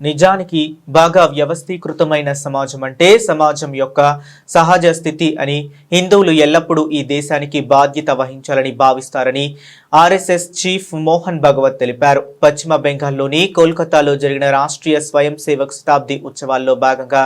నిజానికి బాగా వ్యవస్థీకృతమైన సమాజం అంటే సమాజం యొక్క సహజ స్థితి అని, హిందువులు ఎల్లప్పుడూ ఈ దేశానికి బాధ్యత వహించాలని భావిస్తారని ఆర్ఎస్ఎస్ చీఫ్ మోహన్ భగవత్ తెలిపారు. పశ్చిమ బెంగాల్లోని కోల్కతాలో జరిగిన రాష్ట్రీయ స్వయం సేవక్ శతాబ్ది ఉత్సవాల్లో భాగంగా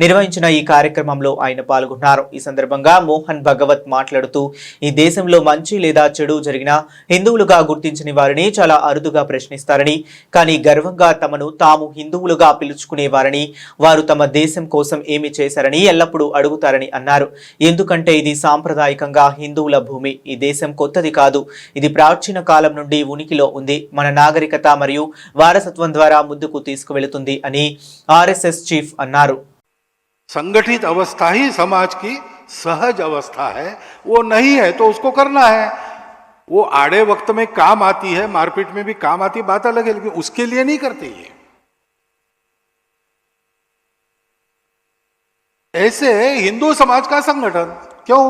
నిర్వహించిన ఈ కార్యక్రమంలో ఆయన పాల్గొన్నారు. ఈ సందర్భంగా మోహన్ భగవత్ మాట్లాడుతూ ఈ దేశంలో మంచి లేదా చెడు జరిగినా హిందువులుగా గుర్తించని వారిని చాలా అరుదుగా ప్రశ్నిస్తారని, కానీ గర్వంగా తమను తాము హిందువులుగా పిలుచుకునేవారని, వారు తమ దేశం కోసం ఏమి చేశారని ఎల్లప్పుడూ అడుగుతారని అన్నారు. ఎందుకంటే ఇది సాంప్రదాయకంగా హిందువుల భూమి. ఈ దేశం కొత్తది కాదు, ఇది ప్రాచీన కాలం నుండి ఉనికిలో ఉంది. మన నాగరికత మరియు వారసత్వం ద్వారా ముందుకు తీసుకువెళుతుంది అని ఆర్ఎస్ఎస్ చీఫ్ అన్నారు. संगठित अवस्था ही समाज की सहज अवस्था है, वो नहीं है तो उसको करना है। वो आड़े वक्त में काम आती है, मारपीट में भी काम आती है, बात अलग है, लेकिन उसके लिए नहीं करते ये। ऐसे हिंदू समाज का संगठन क्यों?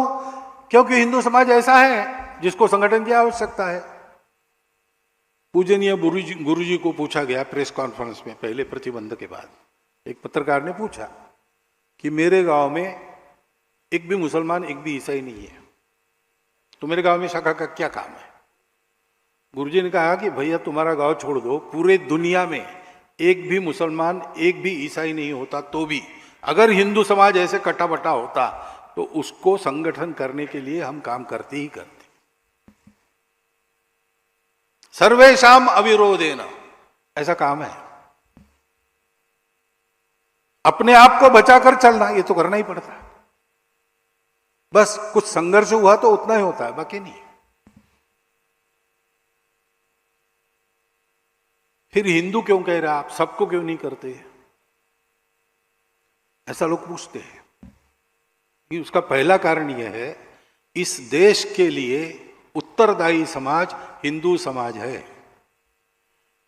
क्योंकि हिंदू समाज ऐसा है जिसको संगठन की आवश्यकता है। पूजनीय गुरुजी को पूछा गया प्रेस कॉन्फ्रेंस में पहले प्रतिबंध के बाद, एक पत्रकार ने पूछा कि मेरे गांव में एक भी मुसलमान एक भी ईसाई नहीं है, तो मेरे गांव में शाखा का क्या काम है? गुरुजी ने कहा कि भैया तुम्हारा गांव छोड़ दो, पूरे दुनिया में एक भी मुसलमान एक भी ईसाई नहीं होता तो भी अगर हिंदू समाज ऐसे कट्टा बट्टा होता तो उसको संगठन करने के लिए हम काम करते ही करते। सर्वेशाम अविरोधेन ऐसा काम है। अपने आप को बचाकर चलना ये तो करना ही पड़ता है। बस कुछ संघर्ष हुआ तो उतना ही होता है, बाकी नहीं। फिर हिंदू क्यों कह रहा, आप सबको क्यों नहीं करते, ऐसा लोग पूछते हैं। कि उसका पहला कारण यह है, इस देश के लिए उत्तरदायी समाज हिंदू समाज है।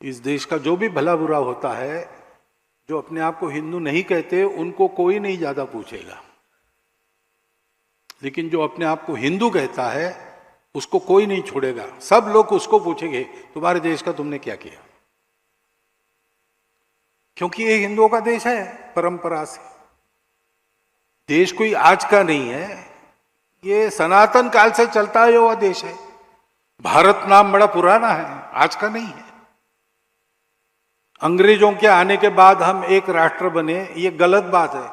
इस देश का जो भी भला बुरा होता है, जो अपने आप को हिंदू नहीं कहते उनको कोई नहीं ज्यादा पूछेगा, लेकिन जो अपने आप को हिंदू कहता है उसको कोई नहीं छोड़ेगा। सब लोग उसको पूछेंगे तुम्हारे देश का तुमने क्या किया, क्योंकि ये हिंदुओं का देश है परंपरा से। देश कोई आज का नहीं है, ये सनातन काल से चलता हुआ देश है। भारत नाम बड़ा पुराना है, आज का नहीं है। अंग्रेजों के आने के बाद हम एक राष्ट्र बने, ये गलत बात है।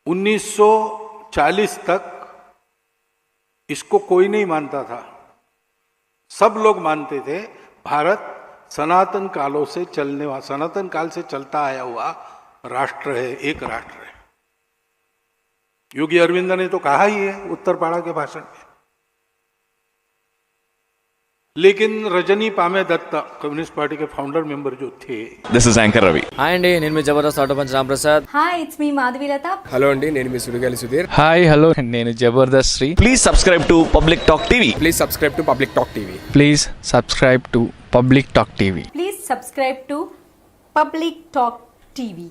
1940 तक इसको कोई नहीं मानता था, सब लोग मानते थे भारत सनातन कालों से सनातन काल से चलता आया हुआ राष्ट्र है, एक राष्ट्र है। योगी अरविंद ने तो कहा ही है उत्तरपाड़ा के भाषण में। लेकिन Rajani Palme Dutt communist party के फाउंडर मेंबर जो थे, this is anchor Ravi. Hi అండి, నేను మీ Jabardasth auto punch Ramprasad. Hi, it's మీ మాధవీలత. హలో అండి, నేను మీ సుడిగాలి సుధీర్. హాయ్ హలో, నేను Jabardasth Sri. Please subscribe to Public Talk TV. Please subscribe to Public Talk TV. Please subscribe to Public Talk TV. Please subscribe to Public Talk TV.